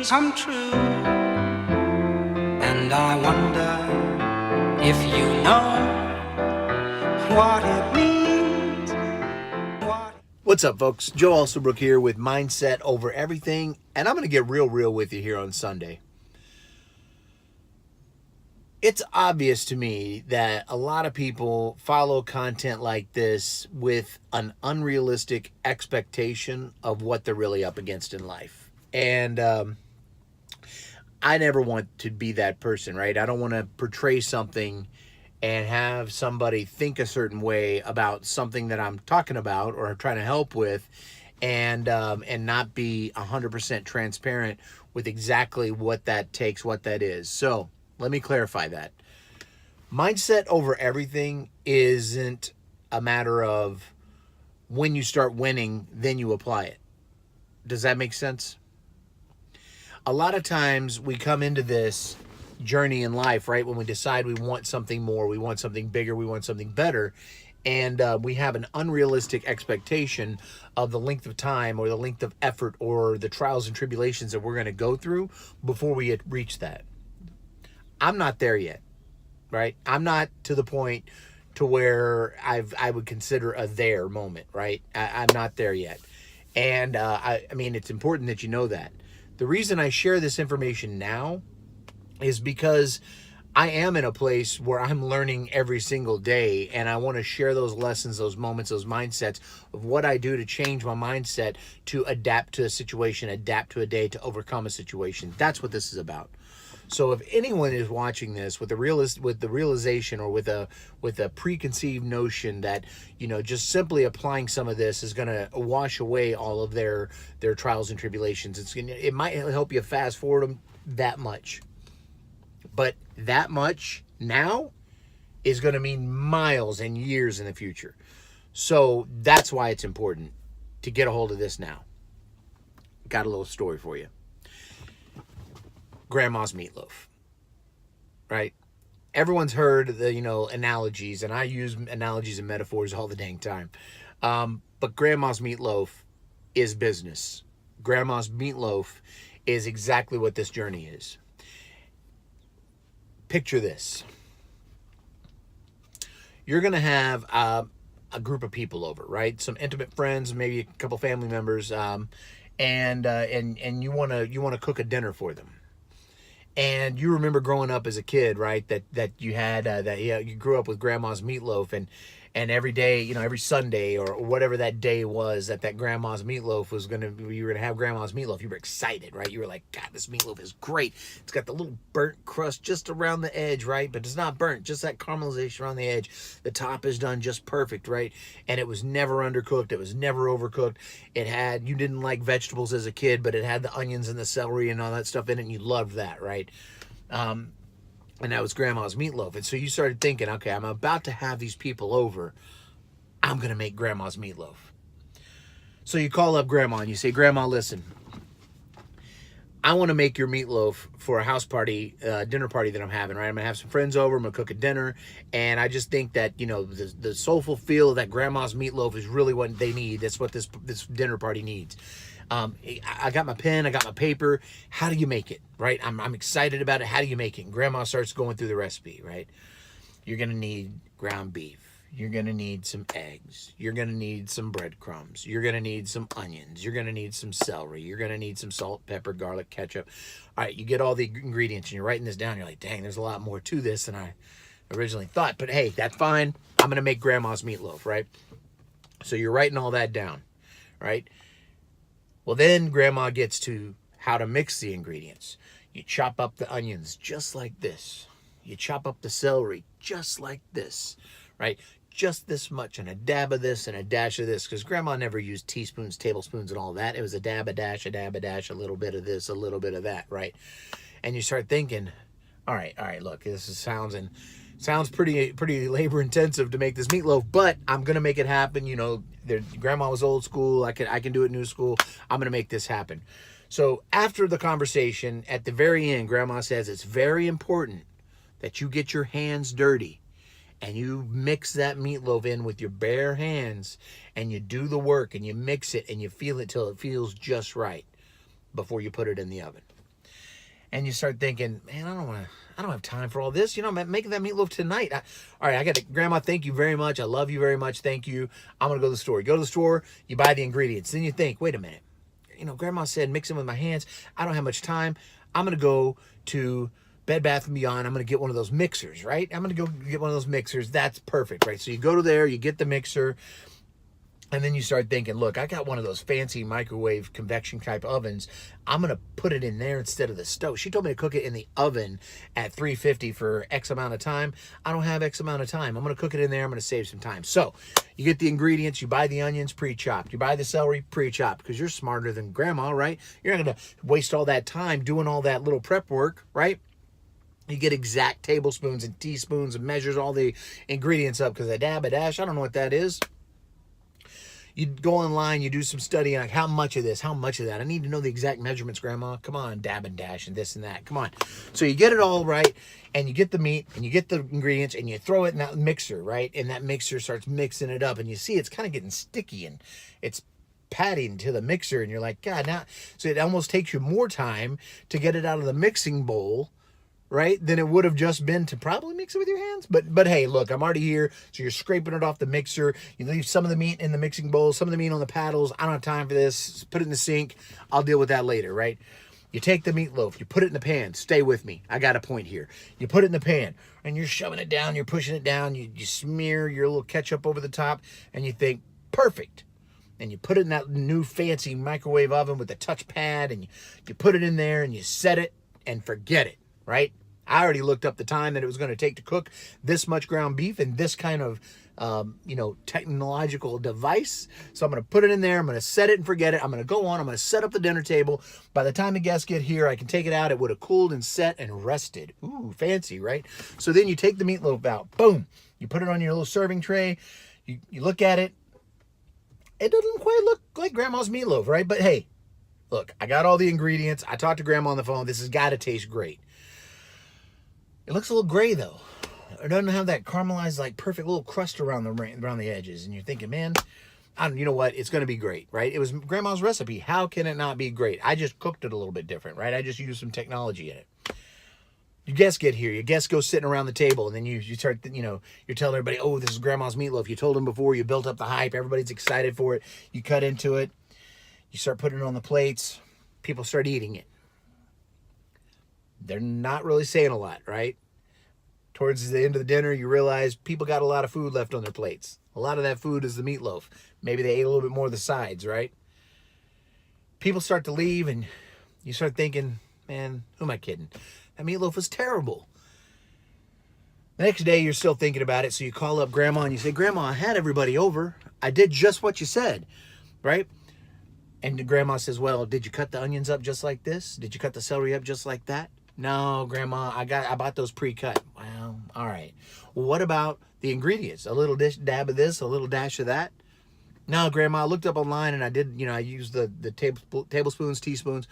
come true. And I wonder if you know what it means. What's up, folks? Joe Alsabrook here with Mindset Over Everything, and I'm going to get real with you here on Sunday. It's obvious to me that a lot of people follow content like this with an unrealistic expectation of what they're really up against in life. And I never want to be that person, right? I don't want to portray something and have somebody think a certain way about something that I'm talking about or trying to help with, and not be 100% transparent with exactly what that takes, what that is. So let me clarify that. Mindset over everything isn't a matter of when you start winning, then you apply it. Does that make sense? A lot of times we come into this journey in life, right, when we decide we want something more, we want something bigger, we want something better, and we have an unrealistic expectation of the length of time or the length of effort or the trials and tribulations that we're going to go through before we reach that. I'm not there yet, right? I'm not to the point to where I would consider a there moment, right? I'm not there yet. And I mean, it's important that you know that. The reason I share this information now is because I am in a place where I'm learning every single day, and I want to share those lessons, those moments, those mindsets of what I do to change my mindset, to adapt to a situation, adapt to a day, to overcome a situation. That's what this is about. So if anyone is watching this with the realization or with a preconceived notion that, you know, just simply applying some of this is going to wash away all of their trials and tribulations, it might help you fast forward them that much. But that much now is going to mean miles and years in the future. So that's why it's important to get a hold of this now. Got a little story for you. Grandma's meatloaf, right? Everyone's heard the, analogies, and I use analogies and metaphors all the dang time. But grandma's meatloaf is business. Grandma's meatloaf is exactly what this journey is. Picture this. You're going to have a group of people over, right? Some intimate friends, maybe a couple family members, and you want to cook a dinner for them. And you remember growing up as a kid, right? That you had you grew up with grandma's meatloaf, and every day, every Sunday or whatever that day was that grandma's meatloaf was you were gonna have grandma's meatloaf. You were excited, right? You were like, God, this meatloaf is great. It's got the little burnt crust just around the edge, right? But it's not burnt, just that caramelization around the edge. The top is done just perfect, right? And it was never undercooked. It was never overcooked. You didn't like vegetables as a kid, but it had the onions and the celery and all that stuff in it, and you loved that, right? And that was grandma's meatloaf. And so you started thinking, okay, I'm about to have these people over. I'm going to make grandma's meatloaf. So you call up grandma and you say, Grandma, listen, I want to make your meatloaf for a house party, dinner party that I'm having, right? I'm going to have some friends over. I'm going to cook a dinner. And I just think that, the soulful feel of that grandma's meatloaf is really what they need. That's what this dinner party needs. I got my pen, I got my paper. How do you make it, right? I'm excited about it. How do you make it? And grandma starts going through the recipe, right? You're going to need ground beef. You're going to need some eggs. You're going to need some breadcrumbs. You're going to need some onions. You're going to need some celery. You're going to need some salt, pepper, garlic, ketchup. All right, you get all the ingredients and you're writing this down. You're like, dang, there's a lot more to this than I originally thought. But hey, that's fine. I'm going to make grandma's meatloaf, right? So you're writing all that down, right? Well, then grandma gets to how to mix the ingredients. You chop up the onions just like this. You chop up the celery just like this, right? Just this much, and a dab of this and a dash of this, because grandma never used teaspoons, tablespoons, and all that. It was a dab, a dash, a little bit of this, a little bit of that, right? And you start thinking, all right, look, sounds pretty labor intensive to make this meatloaf, but I'm gonna make it happen. Grandma was old school. I can do it new school. I'm gonna make this happen. So after the conversation, at the very end, grandma says it's very important that you get your hands dirty and you mix that meatloaf in with your bare hands, and you do the work and you mix it and you feel it till it feels just right before you put it in the oven. and you start thinking, man, I don't have time for all this. You know, I'm making that meatloaf tonight. All right, I got to, Grandma, thank you very much. I love you very much. Thank you. I'm going to go to the store. You go to the store, you buy the ingredients. Then you think, wait a minute. You know, Grandma said mix them with my hands. I don't have much time. I'm going to go to Bed Bath & Beyond. I'm going to get one of those mixers, right? I'm going to go get one of those mixers. That's perfect, right? So you go to there, you get the mixer, and then you start thinking, look, I got one of those fancy microwave convection type ovens. I'm going to put it in there instead of the stove. She told me to cook it in the oven at 350 for X amount of time. I don't have X amount of time. I'm going to cook it in there. I'm going to save some time. So you get the ingredients. You buy the onions pre-chopped. You buy the celery pre-chopped because you're smarter than Grandma, right? You're not going to waste all that time doing all that little prep work, right? You get exact tablespoons and teaspoons and measures all the ingredients up because I dab a dash. I don't know what that is. You go online, you do some studying, like how much of this, how much of that. I need to know the exact measurements, Grandma. Come on, dab and dash and this and that. Come on. So you get it all right, and you get the meat, and you get the ingredients, and you throw it in that mixer, right? And that mixer starts mixing it up, and you see it's kind of getting sticky, and it's patting to the mixer, and you're like, God, now. So it almost takes you more time to get it out of the mixing bowl, right, than it would have just been to probably mix it with your hands. But hey, look, I'm already here. So you're scraping it off the mixer. You leave some of the meat in the mixing bowl, some of the meat on the paddles. I don't have time for this. Put it in the sink. I'll deal with that later, right? You take the meatloaf, you put it in the pan. Stay with me. I got a point here. You put it in the pan, and you're shoving it down. You're pushing it down. You smear your little ketchup over the top, and you think, perfect. And you put it in that new fancy microwave oven with the touchpad, and you put it in there, and you set it, and forget it. Right? I already looked up the time that it was going to take to cook this much ground beef and this kind of, technological device. So I'm going to put it in there. I'm going to set it and forget it. I'm going to go on. I'm going to set up the dinner table. By the time the guests get here, I can take it out. It would have cooled and set and rested. Ooh, fancy, right? So then you take the meatloaf out. Boom. You put it on your little serving tray. You look at it. It doesn't quite look like Grandma's meatloaf, right? But hey, look, I got all the ingredients. I talked to Grandma on the phone. This has got to taste great. It looks a little gray though. It doesn't have that caramelized, like perfect little crust around the edges. And you're thinking, man, you know what? It's going to be great, right? It was Grandma's recipe. How can it not be great? I just cooked it a little bit different, right? I just used some technology in it. Your guests get here. Your guests go sitting around the table, and then you start, you're telling everybody, oh, this is Grandma's meatloaf. You told them before. You built up the hype. Everybody's excited for it. You cut into it. You start putting it on the plates. People start eating it. They're not really saying a lot, right? Towards the end of the dinner, you realize people got a lot of food left on their plates. A lot of that food is the meatloaf. Maybe they ate a little bit more of the sides, right? People start to leave, and you start thinking, man, who am I kidding? That meatloaf was terrible. The next day, you're still thinking about it, so you call up Grandma, and you say, Grandma, I had everybody over. I did just what you said, right? And Grandma says, well, did you cut the onions up just like this? Did you cut the celery up just like that? No, Grandma, I bought those pre-cut. Well, all right. Well, what about the ingredients? A little dab of this, a little dash of that? No, Grandma, I looked up online and I did, I used the tablespoons, teaspoons.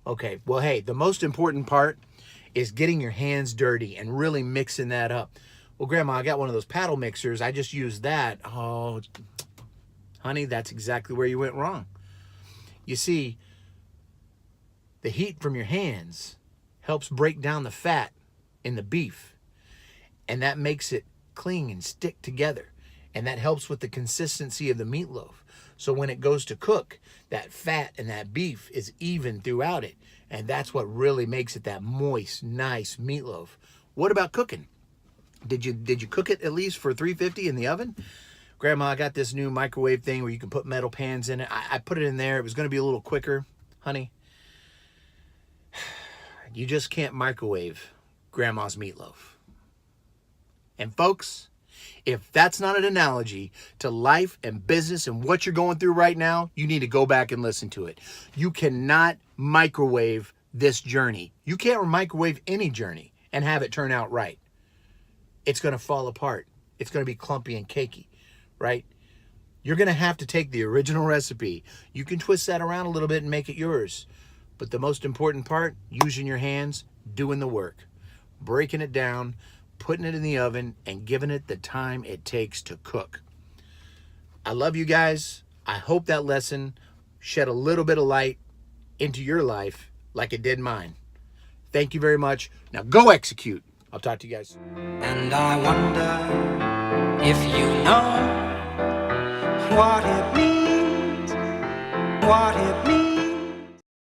Okay, well, hey, the most important part is getting your hands dirty and really mixing that up. Well, Grandma, I got one of those paddle mixers. I just used that. Oh, honey, that's exactly where you went wrong. You see, the heat from your hands helps break down the fat in the beef, and that makes it cling and stick together, and that helps with the consistency of the meatloaf. So when it goes to cook, that fat and that beef is even throughout it, and that's what really makes it that moist, nice meatloaf. What about cooking? Did you cook it at least for 350 in the oven? Grandma, I got this new microwave thing where you can put metal pans in it. I put it in there. It was going to be a little quicker. Honey, you just can't microwave Grandma's meatloaf. And folks, if that's not an analogy to life and business and what you're going through right now, you need to go back and listen to it. You cannot microwave this journey. You can't microwave any journey and have it turn out right. It's going to fall apart. It's going to be clumpy and cakey, right? You're going to have to take the original recipe. You can twist that around a little bit and make it yours. But the most important part, using your hands, doing the work, breaking it down, putting it in the oven, and giving it the time it takes to cook. I love you guys. I hope that lesson shed a little bit of light into your life like it did mine. Thank you very much. Now go execute. I'll talk to you guys. And I wonder if you know what it means, what it means.